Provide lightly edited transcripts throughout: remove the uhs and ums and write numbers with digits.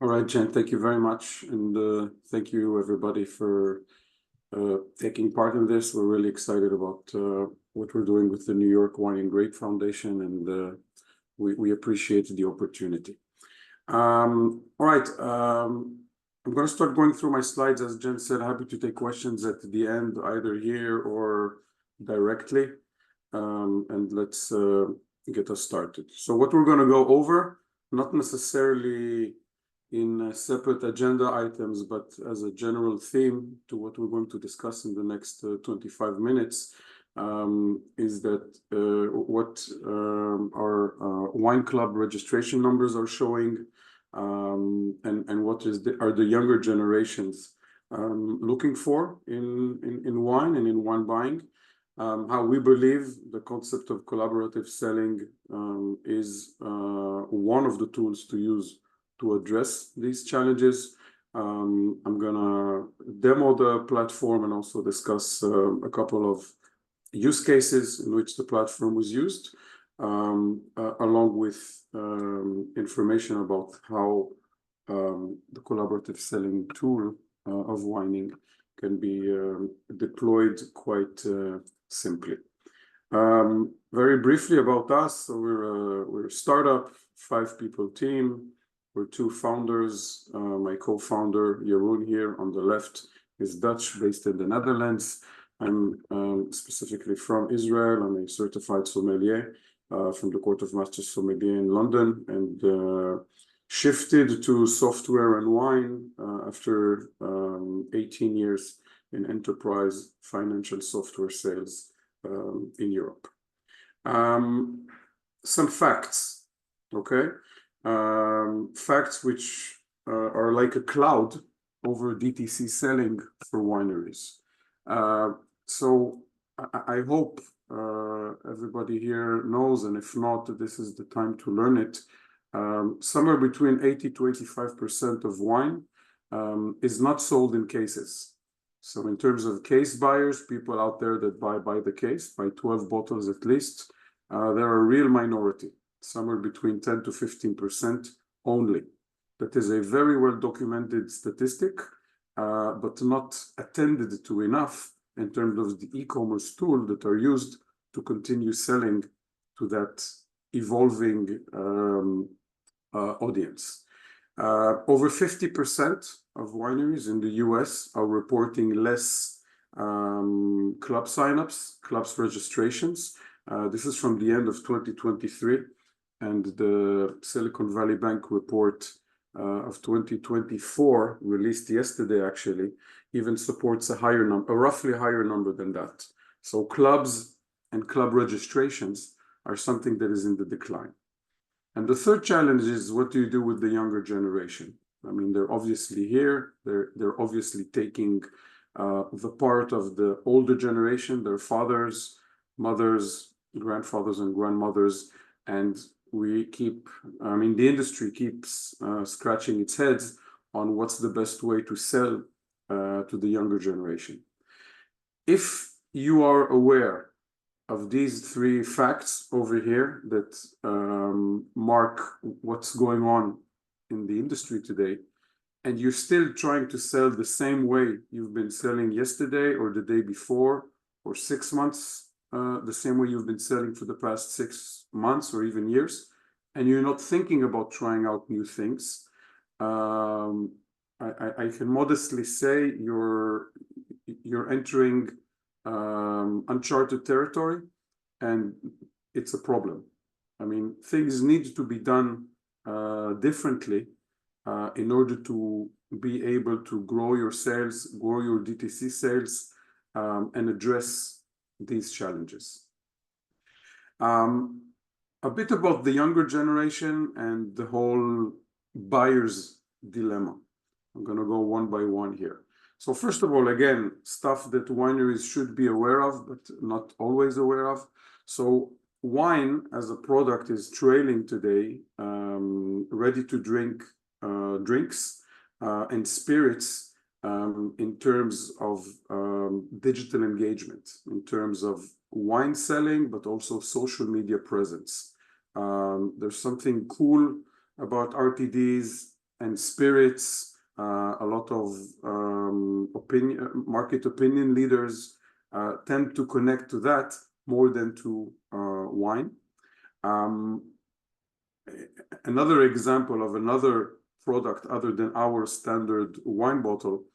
All right, Jen, thank you very much. And thank you, everybody, for taking part in this. We're really excited about what we're doing with the New York Wine and Grape Foundation, and we appreciate the opportunity. All right, I'm going to start going through my slides. As Jen said, happy to take questions at the end, either here or directly. And let's get us started. So what we're going to go over, not necessarily in separate agenda items, but as a general theme to what we're going to discuss in the next 25 minutes, is that what our wine club registration numbers are showing, and what are the younger generations looking for in wine and in wine buying. How we believe the concept of collaborative selling is one of the tools to use to address these challenges. I'm gonna demo the platform and also discuss a couple of use cases in which the platform was used, along with information about how the collaborative selling tool of WINEing can be deployed quite simply. Very briefly about us, so we're a startup, 5-people team. We're 2 founders. My co-founder, Jeroen, here on the left, is Dutch, based in the Netherlands. I'm specifically from Israel. I'm a certified sommelier from the Court of Master Sommeliers in London, and shifted to software and wine after 18 years in enterprise financial software sales in Europe. Some facts, okay? Facts which are like a cloud over DTC selling for wineries. So I hope everybody here knows, and if not, this is the time to learn it. Somewhere between 80 to 85% of wine is not sold in cases. So in terms of case buyers, people out there that buy the case, buy 12 bottles at least, they're a real minority, somewhere between 10 to 15% only. That is a very well documented statistic, but not attended to enough in terms of the e-commerce tool that are used to continue selling to that evolving audience. Over 50% of wineries in the US are reporting less club signups, clubs registrations. This is from the end of 2023, and the Silicon Valley Bank report of 2024, released yesterday actually, even supports a roughly higher number than that. So clubs and club registrations are something that is in the decline. And the third challenge is, what do you do with the younger generation? I mean, they're obviously here. They're obviously taking the part of the older generation, their fathers, mothers, grandfathers, and grandmothers. And the industry keeps scratching its heads on what's the best way to sell to the younger generation. If you are aware of these 3 facts over here that mark what's going on in the industry today, and you're still trying to sell the same way you've been selling yesterday or the day before or 6 months, the same way you've been selling for the past 6 months or even years, and you're not thinking about trying out new things, I can modestly say you're entering uncharted territory, and it's a problem. I mean, things need to be done differently in order to be able to grow your sales, grow your DTC sales, and address these challenges. A bit about the younger generation and the whole buyer's dilemma. I'm going to go one by one here. So first of all, again, stuff that wineries should be aware of, but not always aware of. So wine as a product is trailing today ready to drink drinks and spirits in terms of digital engagement, in terms of wine selling, but also social media presence. There's something cool about RTDs and spirits, a lot of market opinion leaders tend to connect to that more than to wine. Another example of another product other than our standard wine bottle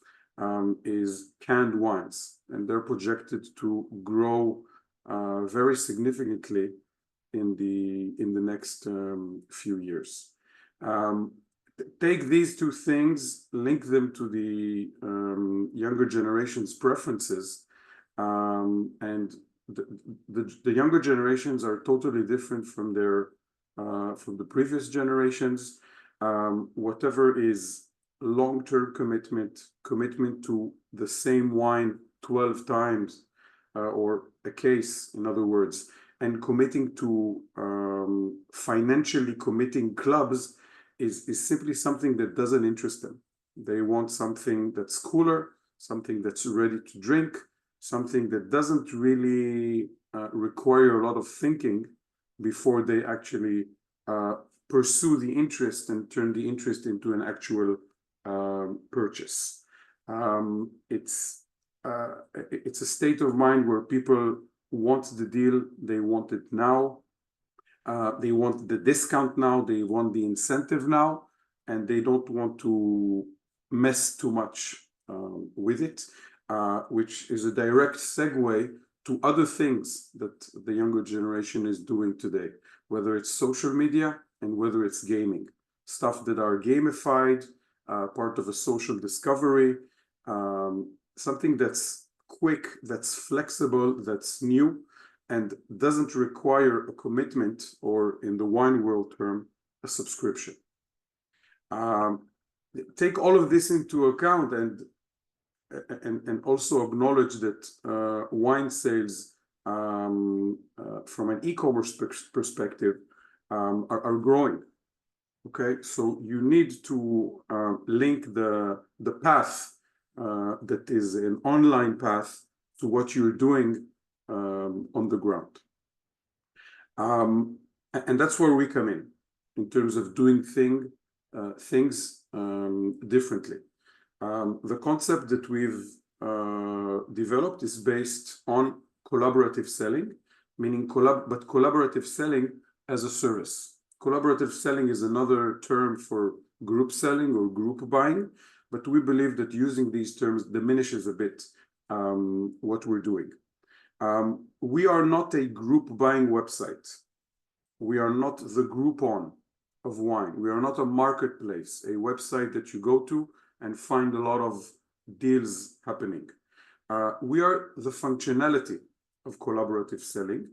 is canned wines, and they're projected to grow very significantly in the next few years. Take these two things, link them to the younger generation's preferences, and the younger generations are totally different from the previous generations. Whatever is long-term commitment to the same wine 12 times, or a case, in other words, and committing to financially committing clubs is simply something that doesn't interest them. They want something that's cooler, something that's ready to drink, something that doesn't really require a lot of thinking before they actually pursue the interest and turn the interest into an actual purchase. It's a state of mind where people want the deal, they want it now, they want the discount now, they want the incentive now, and they don't want to mess too much with it, which is a direct segue to other things that the younger generation is doing today, whether it's social media and whether it's gaming, stuff that are gamified, part of a social discovery, something that's quick, that's flexible, that's new, and doesn't require a commitment, or in the wine world term, a subscription. Take all of this into account and also acknowledge that wine sales from an e-commerce perspective are growing. Okay, so you need to link the path that is an online path to what you're doing on the ground. And that's where we come in terms of doing things differently. The concept that we've developed is based on collaborative selling, meaning collaborative selling as a service. Collaborative selling is another term for group selling or group buying, but we believe that using these terms diminishes a bit what we're doing. We are not a group buying website. We are not the Groupon of wine. We are not a marketplace, a website that you go to and find a lot of deals happening. We are the functionality of collaborative selling,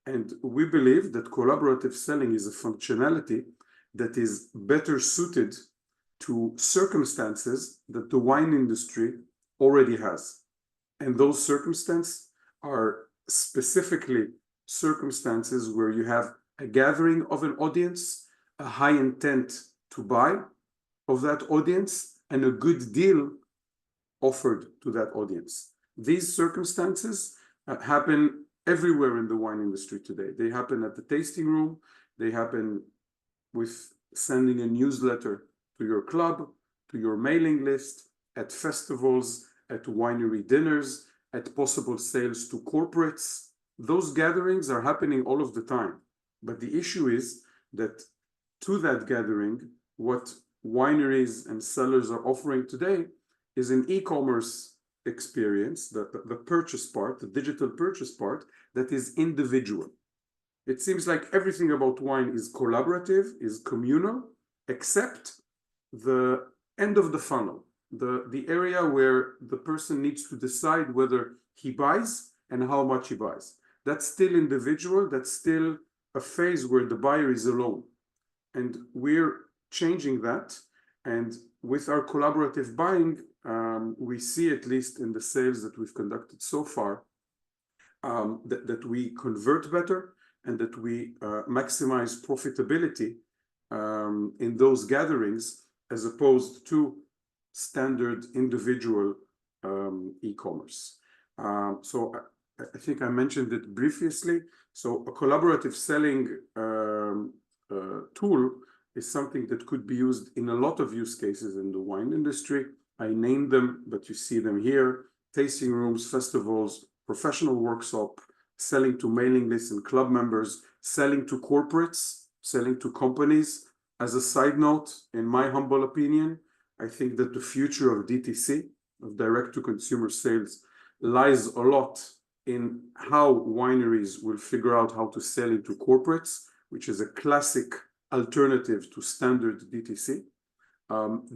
and we believe that collaborative selling is a functionality that is better suited to circumstances that the wine industry already has. And those circumstances are specifically circumstances where you have a gathering of an audience, a high intent to buy of that audience, and a good deal offered to that audience. These circumstances happen everywhere in the wine industry today. They happen at the tasting room. They happen with sending a newsletter to your club, to your mailing list, at festivals, at winery dinners, at possible sales to corporates. Those gatherings are happening all of the time. But the issue is that to that gathering, what wineries and sellers are offering today is an e-commerce experience, the purchase part, the digital purchase part, that is individual. It seems like everything about wine is collaborative, is communal, except the end of the funnel, the area where the person needs to decide whether he buys and how much he buys. That's still individual, that's still a phase where the buyer is alone. And we're changing that. And with our collaborative buying, we see, at least in the sales that we've conducted so far, that we convert better and that we maximize profitability in those gatherings as opposed to standard individual e-commerce. So I think I mentioned it previously. So a collaborative selling tool is something that could be used in a lot of use cases in the wine industry. I named them, but you see them here: tasting rooms, festivals, professional workshop, selling to mailing lists and club members, selling to corporates, selling to companies. As a side note, in my humble opinion, I think that the future of DTC, of direct-to-consumer sales, lies a lot in how wineries will figure out how to sell into corporates, which is a classic alternative to standard DTC.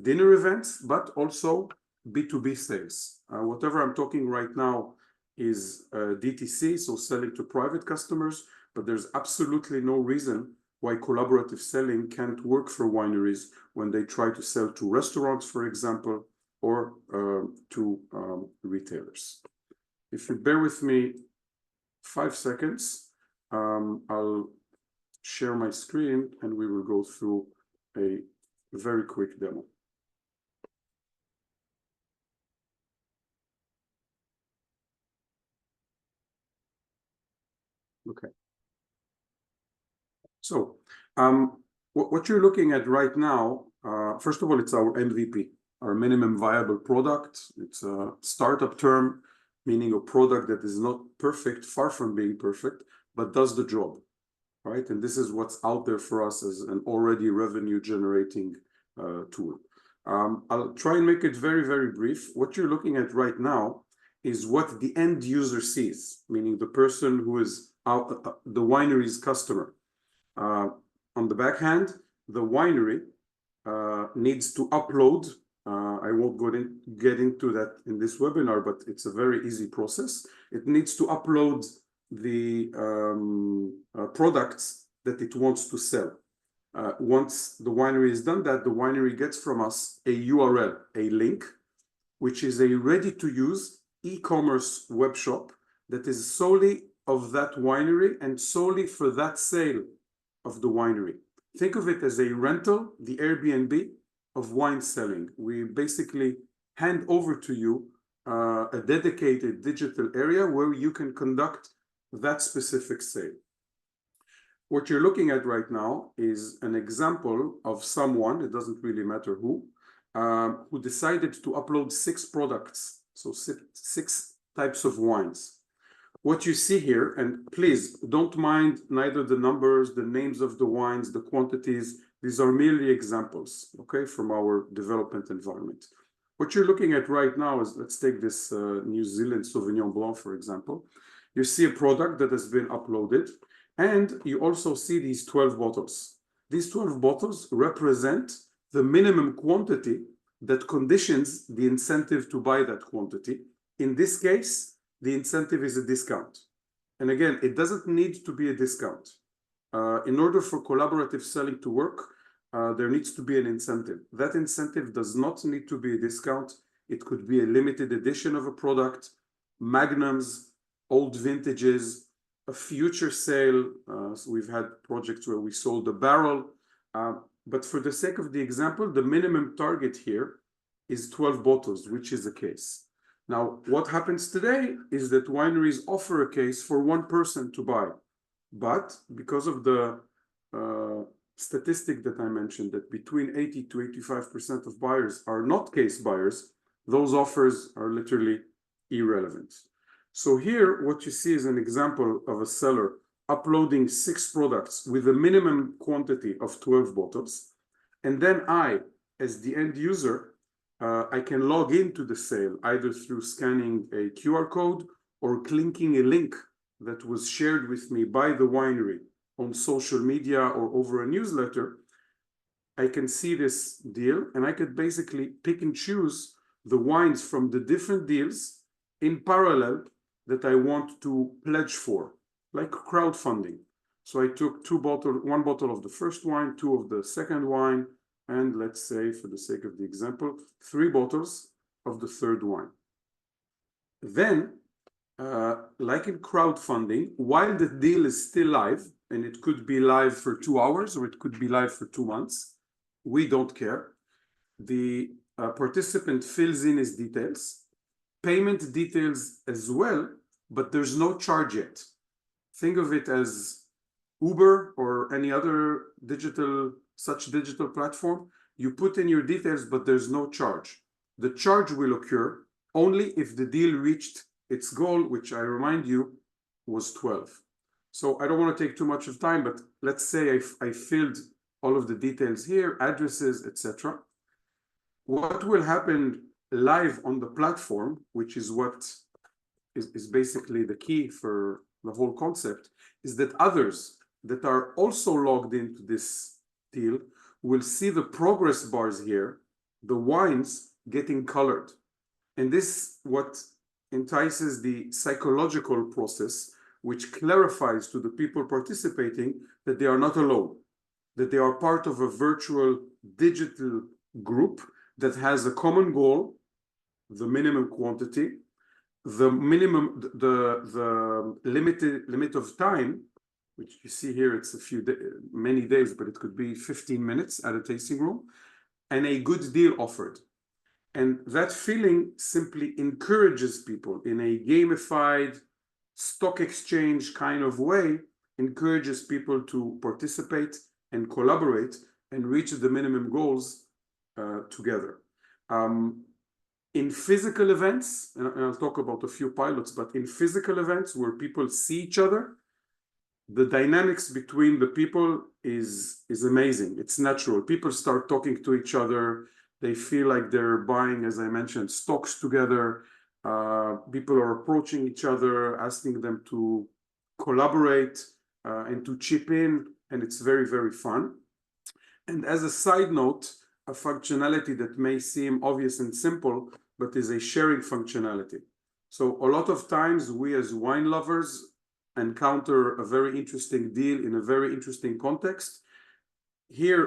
Dinner events, but also B2B sales. Whatever I'm talking right now is DTC, so selling to private customers, but there's absolutely no reason why collaborative selling can't work for wineries when they try to sell to restaurants, for example, or to retailers. If you bear with me 5 seconds, I'll share my screen and we will go through a very quick demo. Okay. So what you're looking at right now, first of all, it's our MVP, our minimum viable product. It's a startup term, meaning a product that is not perfect, far from being perfect, but does the job, right? And this is what's out there for us as an already revenue generating tool. I'll try and make it very, very brief. What you're looking at right now is what the end user sees, meaning the person who is the winery's customer. On the backhand, the winery needs to upload. I won't get into that in this webinar, but it's a very easy process. It needs to upload the products that it wants to sell. Once the winery has done that, the winery gets from us a URL, a link, which is a ready-to-use e-commerce web shop that is solely of that winery and solely for that sale of the winery. Think of it as a rental, the Airbnb of wine selling. We basically hand over to you a dedicated digital area where you can conduct that specific sale. What you're looking at right now is an example of someone, it doesn't really matter who decided to upload 6 products, so 6 types of wines. What you see here, and please don't mind neither the numbers, the names of the wines, the quantities, these are merely examples, okay, from our development environment. What you're looking at right now is, let's take this New Zealand Sauvignon Blanc, for example. You see a product that has been uploaded, and you also see these 12 bottles. These 12 bottles represent the minimum quantity that conditions the incentive to buy that quantity. In this case, the incentive is a discount. And again, it doesn't need to be a discount. In order for collaborative selling to work, there needs to be an incentive. That incentive does not need to be a discount. It could be a limited edition of a product, magnums, old vintages, a future sale. So we've had projects where we sold a barrel. But for the sake of the example, the minimum target here is 12 bottles, which is the case. Now, what happens today is that wineries offer a case for one person to buy. But because of the statistic that I mentioned, that between 80 to 85% of buyers are not case buyers, those offers are literally irrelevant. So here, what you see is an example of a seller uploading 6 products with a minimum quantity of 12 bottles. And then I, as the end user, I can log into the sale either through scanning a QR code or clicking a link that was shared with me by the winery on social media or over a newsletter. I can see this deal and I could basically pick and choose the wines from the different deals in parallel that I want to pledge for, like crowdfunding. So I took 1 bottle of the first wine, 2 of the second wine, and let's say, for the sake of the example, 3 bottles of the third wine. Then, like in crowdfunding, while the deal is still live, and it could be live for 2 hours or it could be live for 2 months, we don't care. The participant fills in his details, payment details as well, but there's no charge yet. Think of it as Uber or any other digital such digital platform, you put in your details, but there's no charge. The charge will occur only if the deal reached its goal, which I remind you was 12. So I don't want to take too much of time, but let's say I filled all of the details here, addresses, etc. What will happen live on the platform, which is what is basically the key for the whole concept, is that others that are also logged into this deal will see the progress bars here, the wines getting colored. And this what entices the psychological process, which clarifies to the people participating that they are not alone, that they are part of a virtual digital group that has a common goal, the minimum quantity, the minimum, the limit of time, which you see here, it's many days, but it could be 15 minutes at a tasting room, and a good deal offered. And that feeling simply encourages people in a gamified stock exchange kind of way, encourages people to participate and collaborate and reach the minimum goals together. In physical events, and I'll talk about a few pilots, but in physical events where people see each other, the dynamics between the people is amazing. It's natural. People start talking to each other. They feel like they're buying, as I mentioned, stocks together. People are approaching each other, asking them to collaborate and to chip in, and it's very, very fun. And as a side note, a functionality that may seem obvious and simple, but is a sharing functionality. So a lot of times we as wine lovers encounter a very interesting deal in a very interesting context. Here,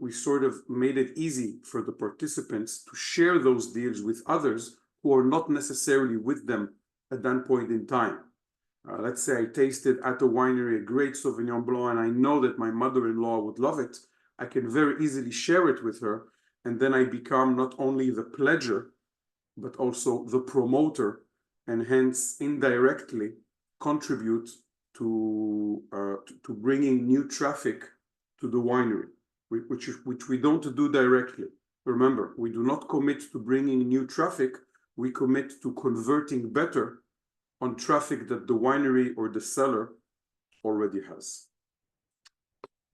we sort of made it easy for the participants to share those deals with others who are not necessarily with them at that point in time. Let's say I tasted at a winery a great Sauvignon Blanc, and I know that my mother-in-law would love it. I can very easily share it with her, and then I become not only the pledger, but also the promoter, and hence indirectly contribute to bringing new traffic to the winery, which we don't do directly. Remember, we do not commit to bringing new traffic. We commit to converting better on traffic that the winery or the cellar already has.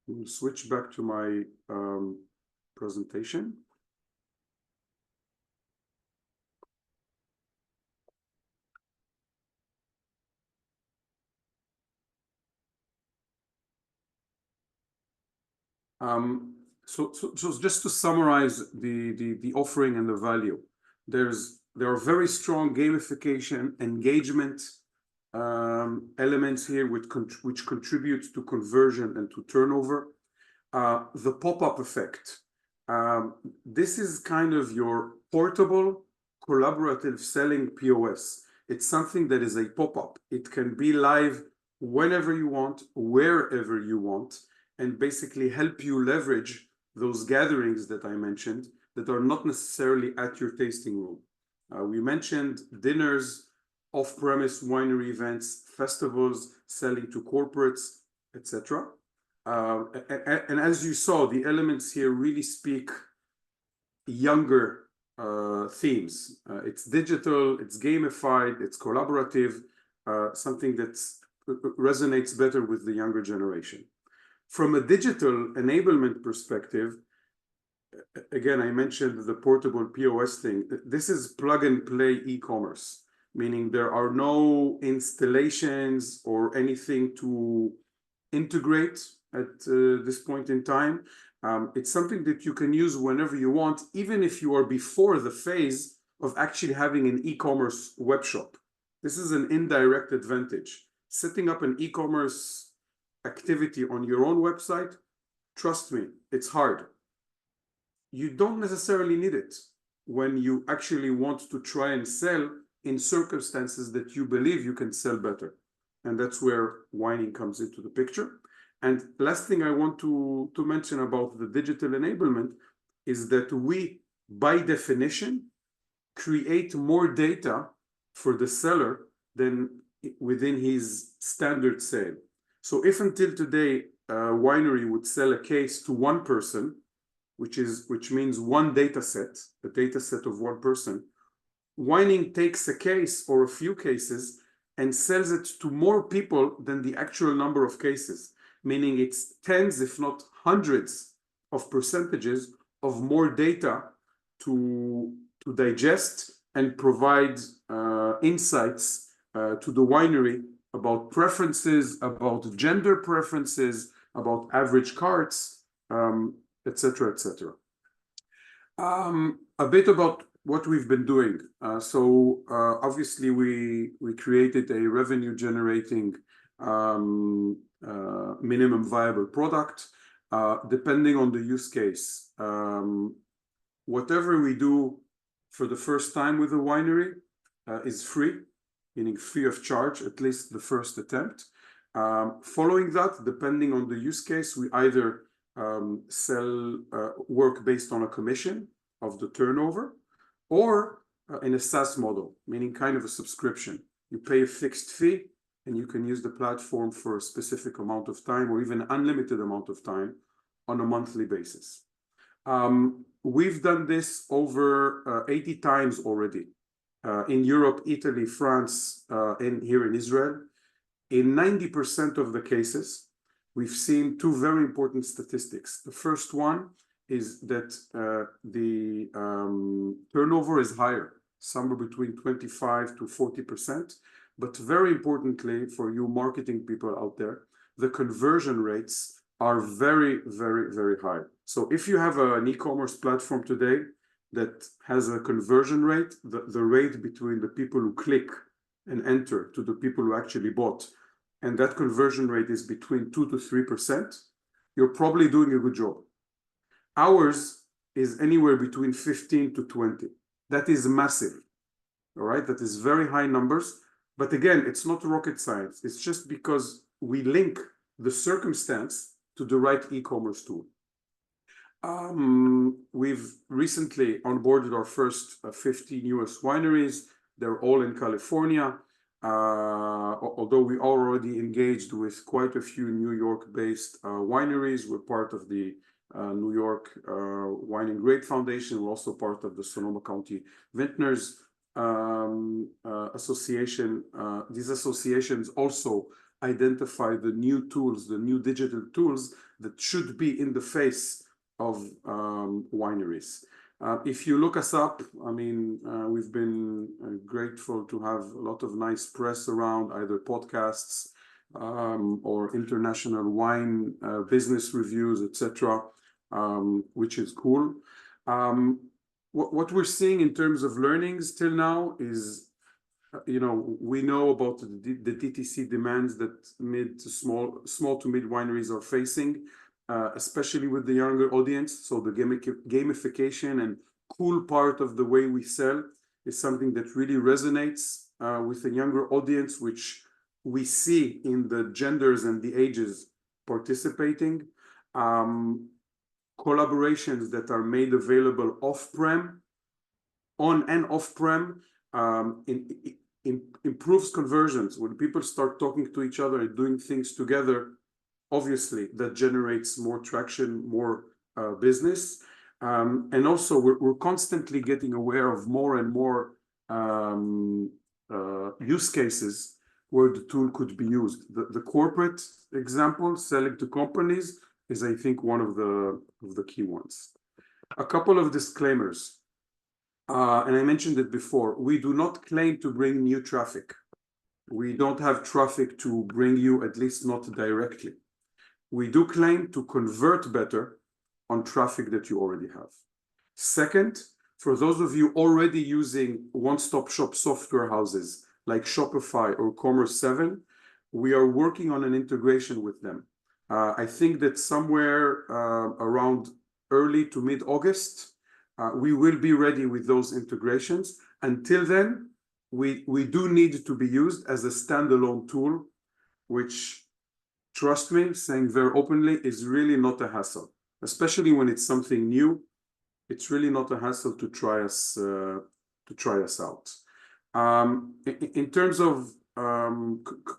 We'll switch back to my presentation. So just to summarize the offering and the value, there are very strong gamification engagement elements here which contribute to conversion and to turnover. The pop-up effect. This is kind of your portable collaborative selling POS. It's something that is a pop-up. It can be live whenever you want, wherever you want, and basically help you leverage those gatherings that I mentioned that are not necessarily at your tasting room. We mentioned dinners, off-premise winery events, festivals, selling to corporates, etc. And as you saw, the elements here really speak younger themes. It's digital, it's gamified, it's collaborative, something that resonates better with the younger generation. From a digital enablement perspective, again, I mentioned the portable POS thing. This is plug and play e-commerce, meaning there are no installations or anything to integrate at this point in time. It's something that you can use whenever you want, even if you are before the phase of actually having an e-commerce web shop. This is an indirect advantage. Setting up an e-commerce activity on your own website, trust me, it's hard. You don't necessarily need it when you actually want to try and sell in circumstances that you believe you can sell better. And that's where WINEing comes into the picture. And last thing I want to mention about the digital enablement is that we, by definition, create more data for the seller than within his standard sale. So if until today, a winery would sell a case to one person, which means one data set, a data set of one person, WINEing takes a case or a few cases and sells it to more people than the actual number of cases, meaning it's tens, if not hundreds, of percentages of more data to digest and provide insights to the winery about preferences, about gender preferences, about average carts, etc., etc. A bit about what we've been doing. Obviously we created a revenue generating minimum viable product. Depending on the use case, whatever we do for the first time with a winery is free, meaning free of charge, at least the first attempt. Following that, depending on the use case, we either sell work based on a commission of the turnover, or in a SaaS model, meaning kind of a subscription. You pay a fixed fee and you can use the platform for a specific amount of time or even unlimited amount of time on a monthly basis. We've done this over 80 times already in Europe, Italy, France, and here in Israel. In 90% of the cases, we've seen two very important statistics. The first one is that the turnover is higher, somewhere between 25 to 40%. But very importantly, for you marketing people out there, the conversion rates are very, very, very high. So if you have an e-commerce platform today that has a conversion rate, the rate between the people who click and enter to the people who actually bought, and that conversion rate is between 2 to 3%, you're probably doing a good job. Ours is anywhere between 15 to 20. That is massive, all right? That is very high numbers. But again, it's not rocket science. It's just because we link the circumstance to the right e-commerce tool. We've recently onboarded our first 15 US wineries. They're all in California. Although we already engaged with quite a few New York-based wineries. We're part of the New York Wine and Grape Foundation. We're also part of the Sonoma County Vintners Association. These associations also identify the new tools, the new digital tools that should be in the face of wineries. If you look us up, I mean, we've been grateful to have a lot of nice press around either podcasts or international wine business reviews, etc., which is cool. What we're seeing in terms of learnings till now is, we know about the DTC demands that small to mid wineries are facing, especially with the younger audience. So the gamification and cool part of the way we sell is something that really resonates with the younger audience, which we see in the genders and the ages participating. Collaborations that are made available off-prem, on and off-prem, improves conversions. When people start talking to each other and doing things together, obviously that generates more traction, more business. And also we're constantly getting aware of more and more use cases where the tool could be used. The corporate example, selling to companies, is I think one of the key ones. A couple of disclaimers. And I mentioned it before, we do not claim to bring new traffic. We don't have traffic to bring you, at least not directly. We do claim to convert better on traffic that you already have. Second, for those of you already using one-stop shop software houses like Shopify or Commerce7, we are working on an integration with them. I think that somewhere around early to mid-August, we will be ready with those integrations. Until then, we do need to be used as a standalone tool, which, trust me, saying very openly, is really not a hassle, especially when it's something new. It's really not a hassle to try us out. In terms of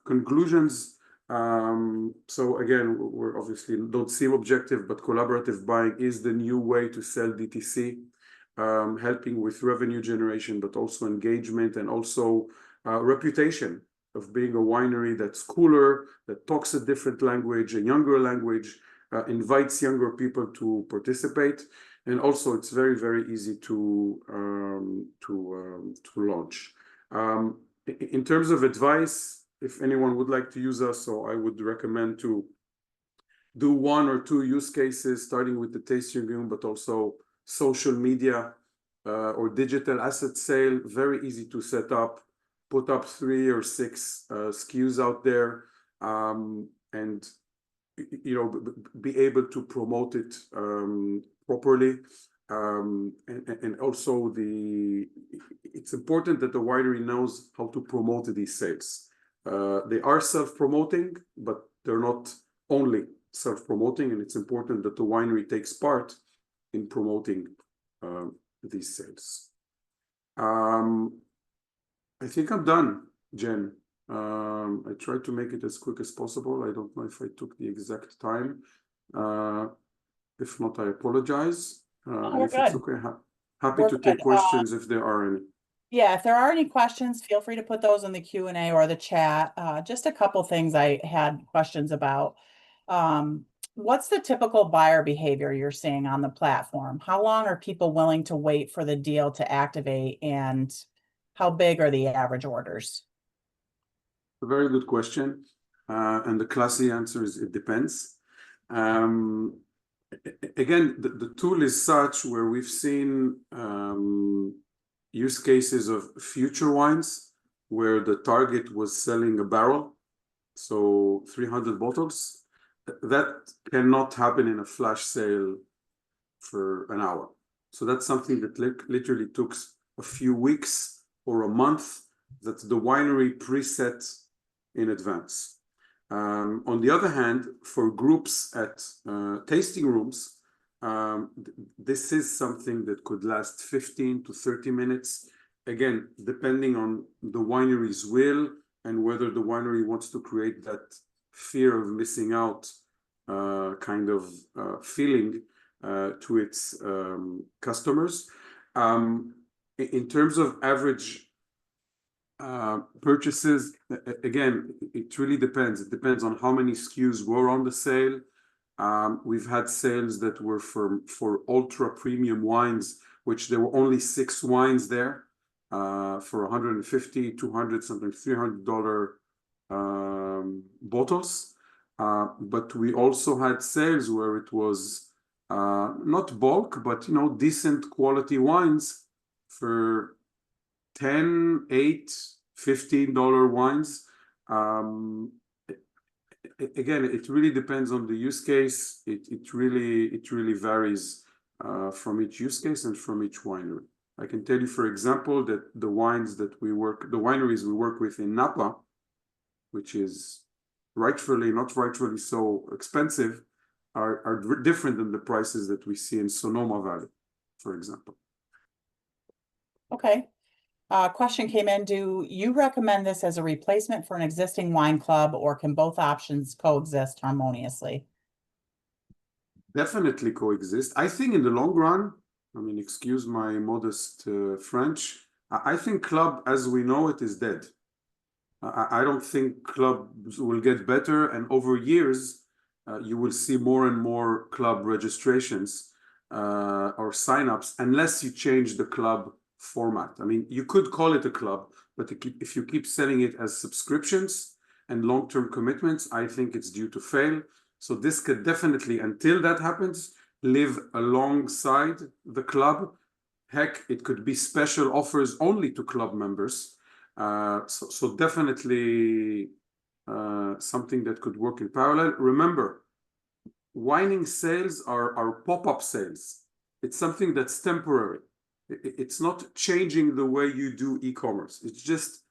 conclusions, So again, we're obviously don't seem objective, but collaborative buying is the new way to sell DTC, helping with revenue generation, but also engagement and also reputation of being a winery that's cooler, that talks a different language, a younger language, invites younger people to participate, and also it's very, very easy to launch. In terms of advice, if anyone would like to use us, so I would recommend to do 1 or 2 use cases, starting with the tasting room, but also social media or digital asset sale. Very easy to set up. Put up 3 or 6 SKUs out there, and be able to promote it properly. And also it's important that the winery knows how to promote these sales. They are self-promoting, but they're not only self-promoting, and it's important that the winery takes part in promoting these sales. I think I'm done, Jen. I tried to make it as quick as possible. I don't know if I took the exact time. If not, I apologize. We're if good. it's okay, happy to take questions if there are any. Yeah, if there are any questions, feel free to put those in the Q&A or the chat. Just a couple things I had questions about. What's the typical buyer behavior you're seeing on the platform? How long are people willing to wait for the deal to activate, and how big are the average orders? A very good question. And the classy answer is it depends. Again, the tool is such where we've seen use cases of future wines where the target was selling a barrel, so 300 bottles. That cannot happen in a flash sale for an hour. So that's something that literally took a few weeks or a month that the winery preset in advance. On the other hand, for groups at tasting rooms, this is something that could last 15 to 30 minutes. Again, depending on the winery's will and whether the winery wants to create that fear of missing out kind of feeling to its customers. In terms of average purchases, again, it really depends. It depends on how many SKUs were on the sale. We've had sales that were for ultra premium wines, which there were only 6 wines there for $150, $200, sometimes $300 bottles. But we also had sales where it was not bulk, but decent quality wines for $10, $8, $15 wines. Again, it really depends on the use case. It really varies from each use case and from each winery. I can tell you, for example, that the wineries we work with in Napa, which is not rightfully so expensive, are different than the prices that we see in Sonoma Valley, for example. Okay. Question came in, do you recommend this as a replacement for an existing wine club, or can both options coexist harmoniously? Definitely coexist. I think in the long run, I mean, excuse my modest French, I think club as we know it is dead. I don't think clubs will get better, and over years, you will see more and more club registrations or signups unless you change the club format. I mean, you could call it a club, but if you keep selling it as subscriptions and long-term commitments, I think it's due to fail. So this could definitely, until that happens, live alongside the club. Heck, it could be special offers only to club members. So definitely something that could work in parallel. Remember, wining sales are pop-up sales. It's something that's temporary. It's not changing the way you do e-commerce. It's just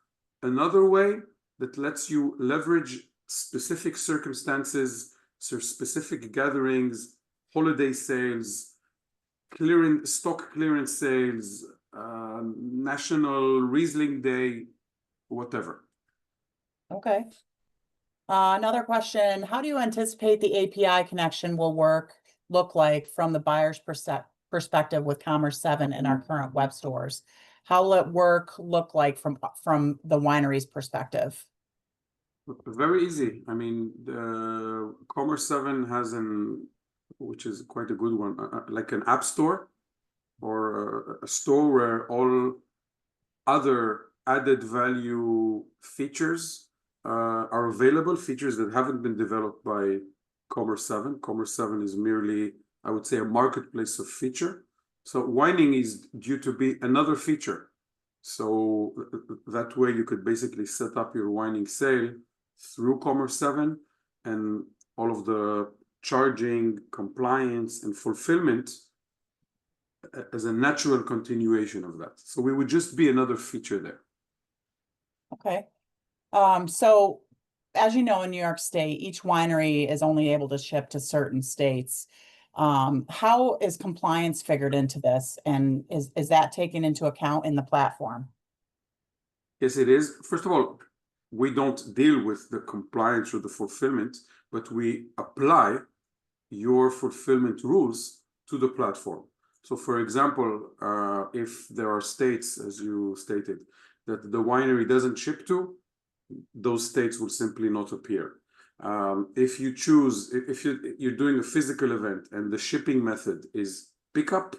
another way that lets you leverage specific circumstances, specific gatherings, holiday sales, stock clearance sales, National Riesling Day, whatever. Okay. Another question, how do you anticipate the API connection will look like from the buyer's perspective with Commerce 7 in our current web stores? How will it look like from the winery's perspective? Very easy. I mean, the Commerce 7 has which is quite a good one, like an app store or a store where all other added value features are available, features that haven't been developed by Commerce 7. Commerce 7 is merely, I would say, a marketplace of feature. So wining is due to be another feature. So that way you could basically set up your wining sale through Commerce 7, and all of the charging, compliance, and fulfillment as a natural continuation of that. So we would just be another feature there. Okay. So as you know, in New York State, each winery is only able to ship to certain states. How is compliance figured into this? And is that taken into account in the platform? Yes, it is. First of all, we don't deal with the compliance or the fulfillment, but we apply your fulfillment rules to the platform. So for example, if there are states, as you stated, that the winery doesn't ship to, those states will simply not appear. If you choose, if you're doing a physical event and the shipping method is pickup,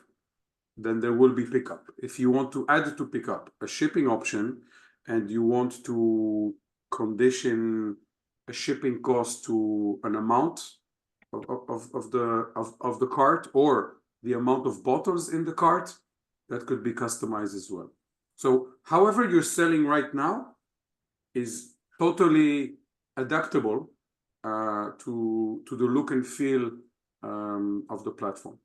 then there will be pickup. If you want to add to pickup a shipping option and you want to condition a shipping cost to an amount of the cart or the amount of bottles in the cart, that could be customized as well. So however you're selling right now is totally adaptable to the look and feel of the platform.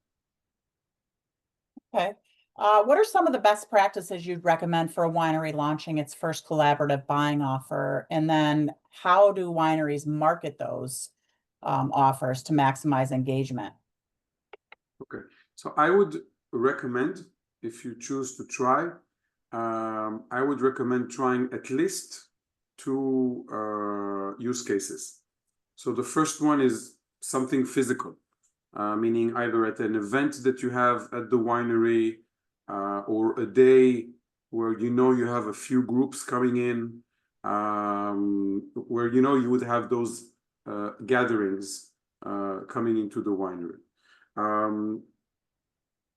Okay. What are some of the best practices you'd recommend for a winery launching its first collaborative buying offer? And then how do wineries market those offers to maximize engagement? Okay, so I would recommend, if you choose to try, I would recommend trying at least two use cases. So the first one is something physical, meaning either at an event that you have at the winery or a day where you have a few groups coming in, where you would have those gatherings coming into the winery.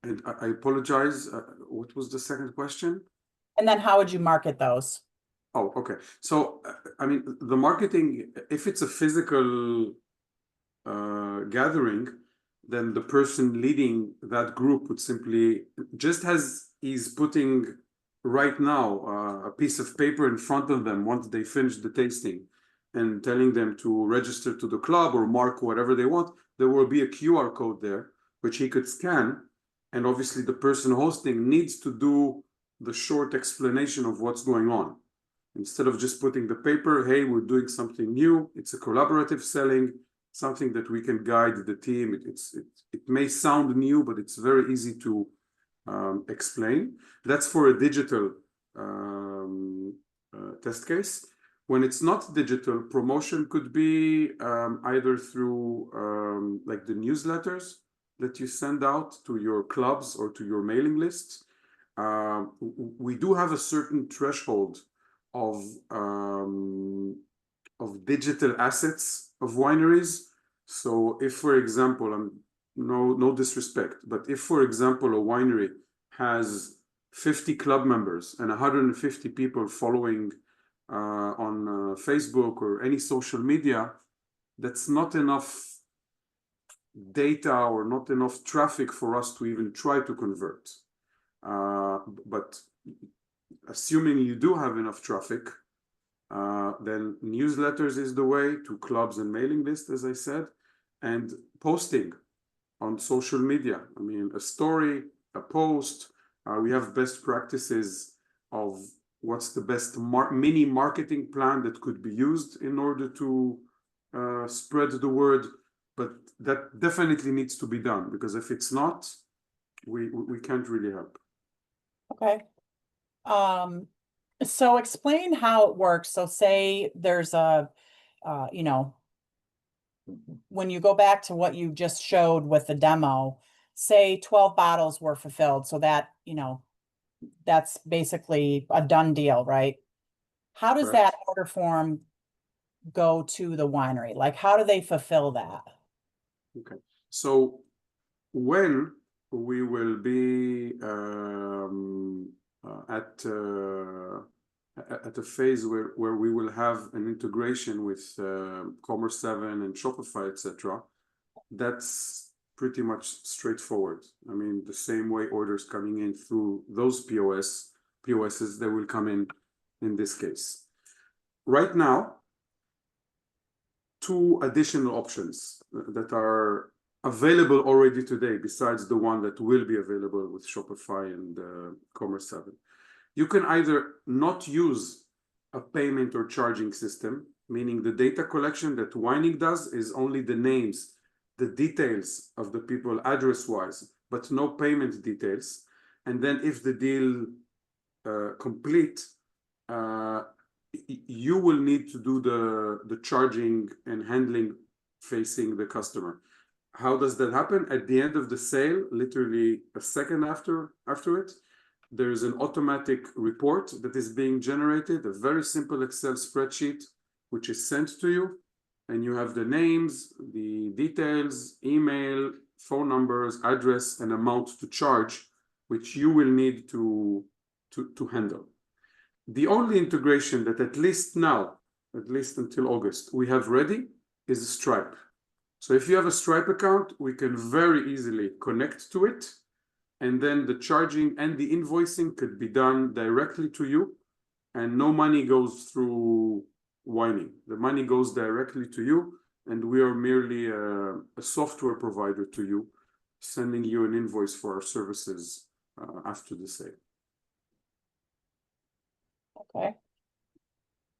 And I apologize, what was the second question? And then how would you market those? Oh, okay. So, I mean, the marketing, if it's a physical gathering, then the person leading that group would simply, just as he's putting right now a piece of paper in front of them once they finish the tasting and telling them to register to the club or mark whatever they want, there will be a QR code there, which he could scan. And obviously the person hosting needs to do the short explanation of what's going on. Instead of just putting the paper, hey, we're doing something new. It's a collaborative selling, something that we can guide the team. It may sound new, but it's very easy to explain. That's for a digital test case. When it's not digital, promotion could be either through like the newsletters that you send out to your clubs or to your mailing lists. We do have a certain threshold of digital assets of wineries. So if, for example, no disrespect, but if, for example, a winery has 50 club members and 150 people following on Facebook or any social media, that's not enough data or not enough traffic for us to even try to convert. But assuming you do have enough traffic, then newsletters is the way, to clubs and mailing lists, as I said, and posting on social media. I mean, a story, a post. We have best practices of what's the best mini marketing plan that could be used in order to spread the word. But that definitely needs to be done, because if it's not, we can't really help. Okay. So explain how it works. So say there's a you know, when you go back to what you just showed with the demo, say 12 bottles were fulfilled, so that, you know, that's basically a done deal, right? How does Correct. that order form go to the winery? Like, how do they fulfill that? Okay. So when we will be at a phase where we will have an integration with Commerce 7 and Shopify, etc., that's pretty much straightforward. I mean, the same way orders coming in through those POSs, they will come in this case. Right now, two additional options that are available already today, besides the one that will be available with Shopify and Commerce 7. You can either not use a payment or charging system, meaning the data collection that WINEing does is only the names, the details of the people address-wise, but no payment details. And then if the deal complete, you will need to do the charging and handling facing the customer. How does that happen? At the end of the sale, literally a second after it, there's an automatic report that is being generated, a very simple Excel spreadsheet, which is sent to you, and you have the names, the details, email, phone numbers, address, and amount to charge, which you will need to handle. The only integration that at least now, at least until August, we have ready is Stripe. So if you have a Stripe account, we can very easily connect to it, and then the charging and the invoicing could be done directly to you, and no money goes through WINEing. The money goes directly to you, and we are merely a software provider to you, sending you an invoice for our services after the sale. Okay.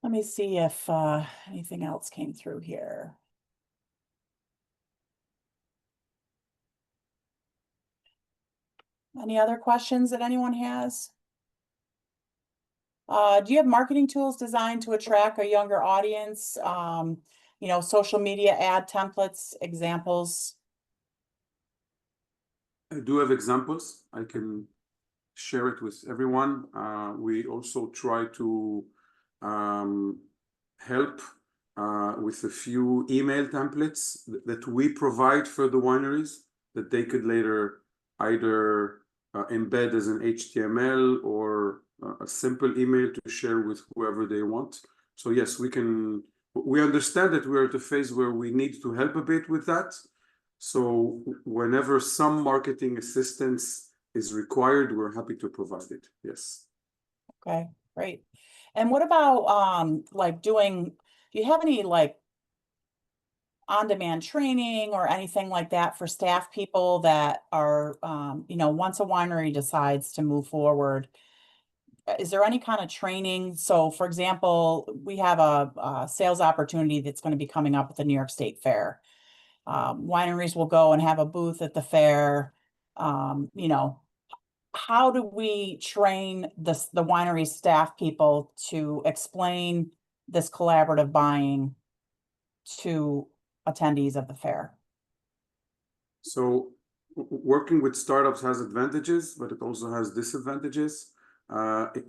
Let me see if anything else came through here. Any other questions that anyone has? Do you have marketing tools designed to attract a younger audience? You know, social media ad templates, examples? I do have examples. I can share it with everyone. We also try to help with a few email templates that we provide for the wineries that they could later either embed as an HTML or a simple email to share with whoever they want. So yes, we understand that we're at a phase where we need to help a bit with that. So whenever some marketing assistance is required, we're happy to provide it. Yes. Okay, great. And what about like do you have any like on-demand training or anything like that for staff people that are you know, once a winery decides to move forward, is there any kind of training? So for example, we have a sales opportunity that's going to be coming up at the New York State Fair. Wineries will go and have a booth at the fair. You know, how do we train the winery staff people to explain this collaborative buying to attendees of the fair? So working with startups has advantages, but it also has disadvantages.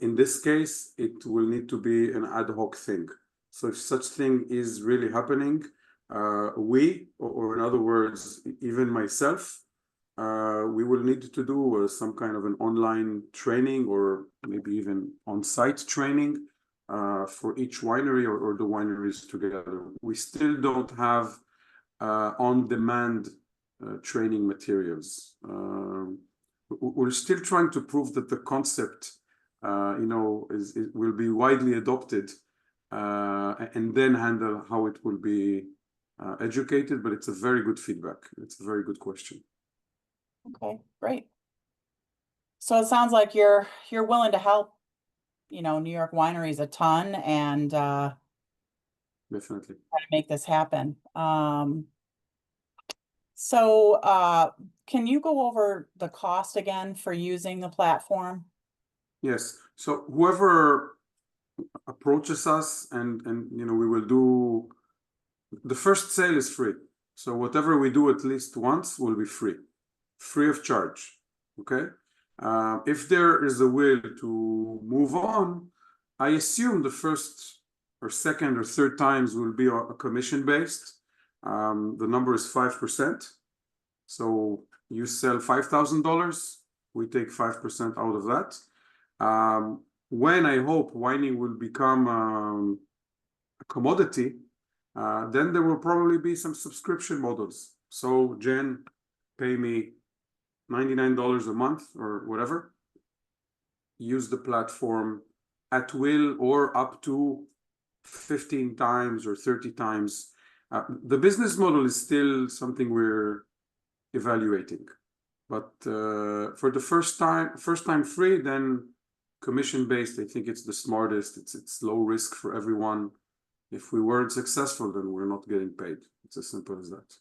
In this case, it will need to be an ad hoc thing. So if such thing is really happening, or in other words, even myself, we will need to do some kind of an online training or maybe even on-site training for each winery or the wineries together. We still don't have on-demand training materials. We're still trying to prove that the concept, you know, will be widely adopted, and then handle how it will be educated. But it's a very good feedback. It's a very good question. Okay, great. So it sounds like you're willing to help, you know, New York wineries a ton and Definitely. try to make this happen. So can you go over the cost again for using the platform? Yes. So whoever approaches us, and you know, we will do the first sale is free. So whatever we do at least once will be free of charge. Okay. If there is a will to move on, I assume the first or second or third times will be a commission based. The number is 5%. So you sell $5,000, we take 5% out of that. When I hope wining will become a commodity, then there will probably be some subscription models. So Jen, pay me $99 a month or whatever. Use the platform at will or up to 15 times or 30 times. The business model is still something we're evaluating. But for the first time free, then commission-based, I think it's the smartest. It's low risk for everyone. If we weren't successful, then we're not getting paid. It's as simple as that.